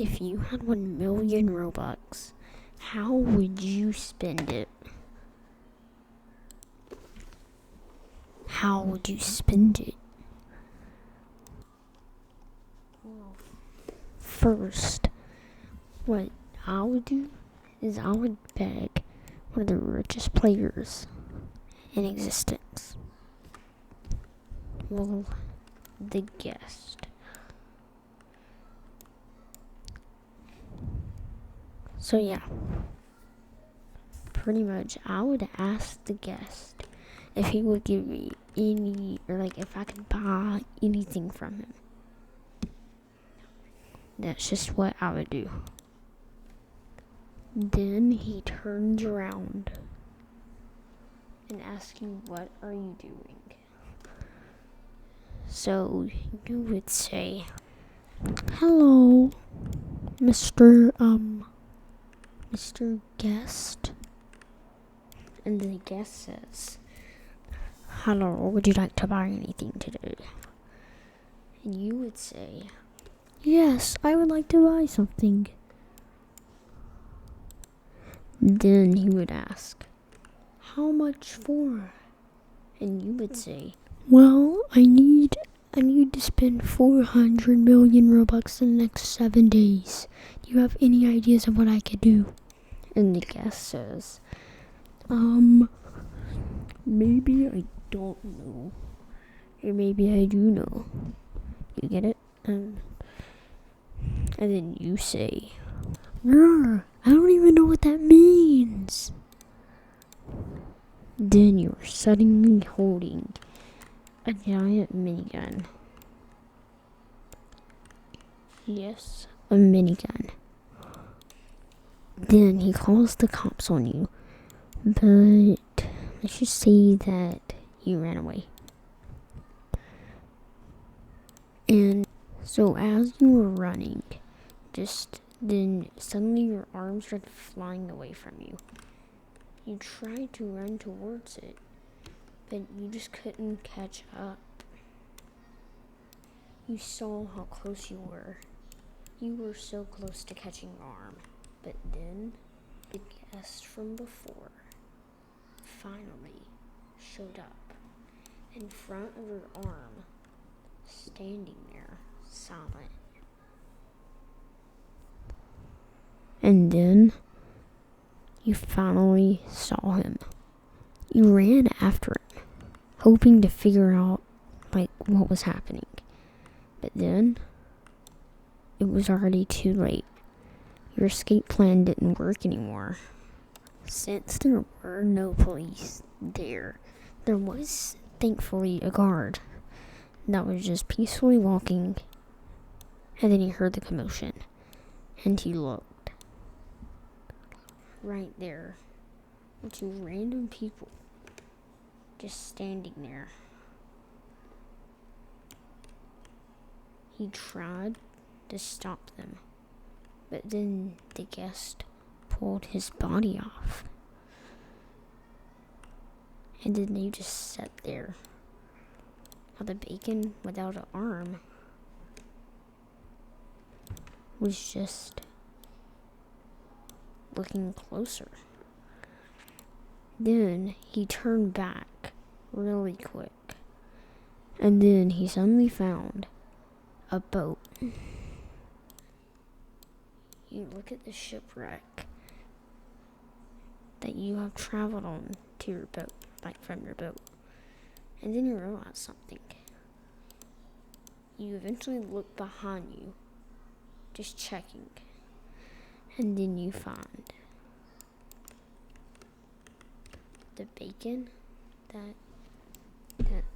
If you had 1 million Robux, how would you spend it? How would you spend it? Well, first, what I would do is I would beg one of the richest players in existence. Well, the guest. So yeah, pretty much I would ask the guest if he would give me if I could buy anything from him. That's just what I would do. Then he turns around and asks you, what are you doing? So you would say, hello, Mr. Guest. And the guest says, hello, would you like to buy anything today? And you would say, yes, I would like to buy something. Then he would ask, how much for? And you would say, well, I need to spend 400 million Robux in the next 7 days. Do you have any ideas of what I could do? And the guest says, maybe I don't know. Or maybe I do know. You get it? And then you say, I don't even know what that means. Then you're suddenly holding a giant minigun. Yes, a minigun. Then he calls the cops on you, but let's just say that you ran away. And so as you were running, then suddenly your arms started flying away from you. You tried to run towards it, but you just couldn't catch up. You saw how close you were. You were so close to catching your arm. But then, the guest from before finally showed up in front of your arm, standing there, silent. And then, you finally saw him. You ran after him, hoping to figure out, what was happening. But then, it was already too late. Your escape plan didn't work anymore. Since there were no police there was thankfully a guard that was just peacefully walking, and then he heard the commotion, and he looked. Right there were 2 random people just standing there. He tried to stop them, but then the guest pulled his body off. And then they just sat there. Now the bacon without an arm was just looking closer. Then he turned back really quick. And then he suddenly found a boat. You look at the shipwreck that you have traveled on to your boat, from your boat. And then you realize something. You eventually look behind you, just checking. And then you find the bacon that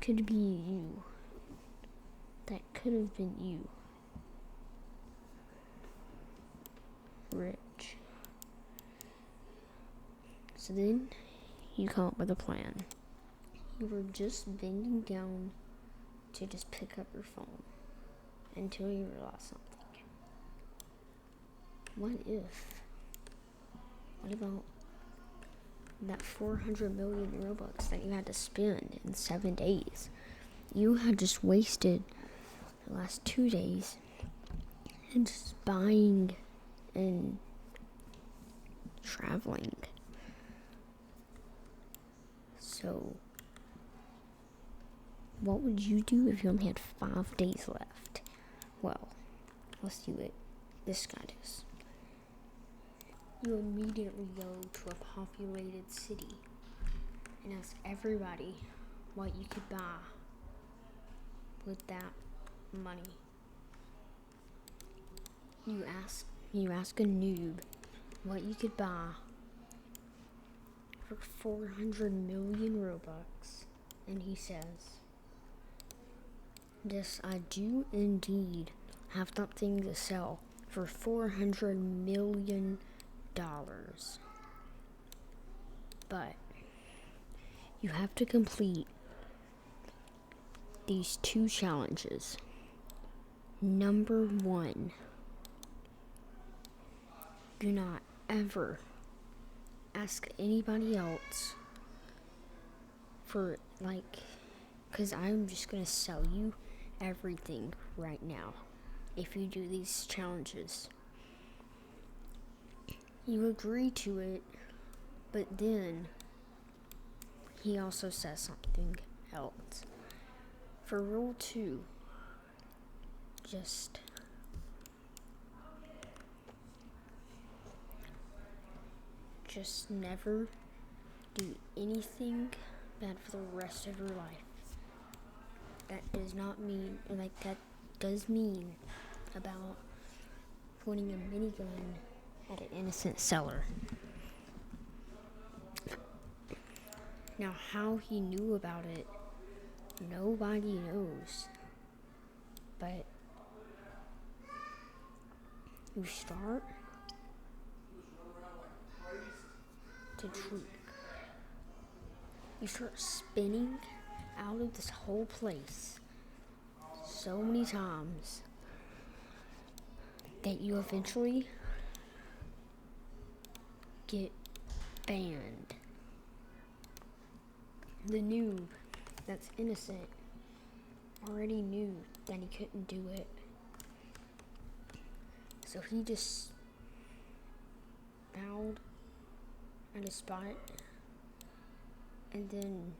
could be you. That could have been you. Rich. So then you come up with a plan. You were just bending down to just pick up your phone until you realize something. What about that 400 million Robux that you had to spend in 7 days? You had just wasted the last 2 days and just buying and traveling. So, what would you do if you only had 5 days left? Well, let's do it. This guy does. You immediately go to a populated city and ask everybody what you could buy with that money. You ask a noob what you could buy for 400 million robux, and he says, "Yes, I do indeed have something to sell for $400 million. But you have to complete these 2 challenges. Number 1, do not ever ask anybody else for, because I'm just going to sell you everything right now if you do these challenges. You agree to it, but then he also says something else. For rule 2, just never do anything bad for the rest of your life. That does not mean, that does mean about pointing a minigun at an innocent seller." Now, how he knew about it, nobody knows. But you start to tweak. You start spinning out of this whole place so many times that you eventually get banned. The noob that's innocent already knew that he couldn't do it. So he just bowed at his spot, and then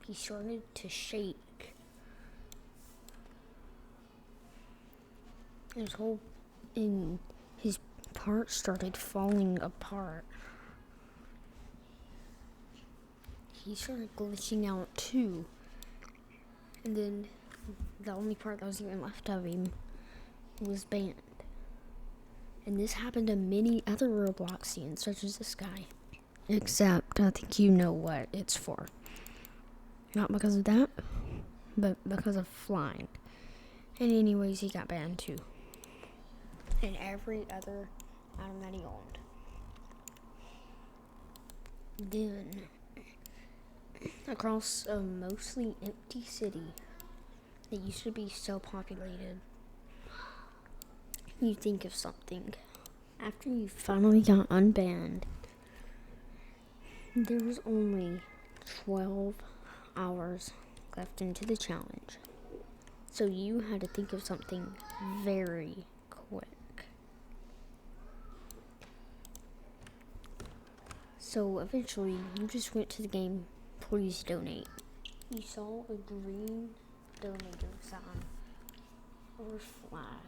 he started to shake. And his parts started falling apart. He started glitching out too. And then the only part that was even left of him was banned. And this happened to many other Robloxians, such as this guy. Except, I think you know what it's for. Not because of that, but because of flying. And anyways, he got banned too. And every other item that he owned. Then, across a mostly empty city that used to be so populated, you think of something. After you finally got unbanned, there was only 12 hours left into the challenge. So you had to think of something very quick. So eventually, you just went to the game, "Please donate." You saw a green donator sign or flag.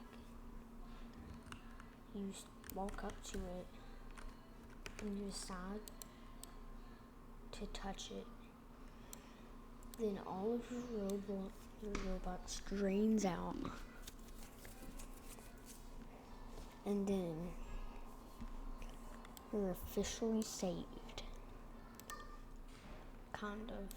You walk up to it and you decide to touch it. Then all of your Robux drains out. And then you're officially saved. Kind of.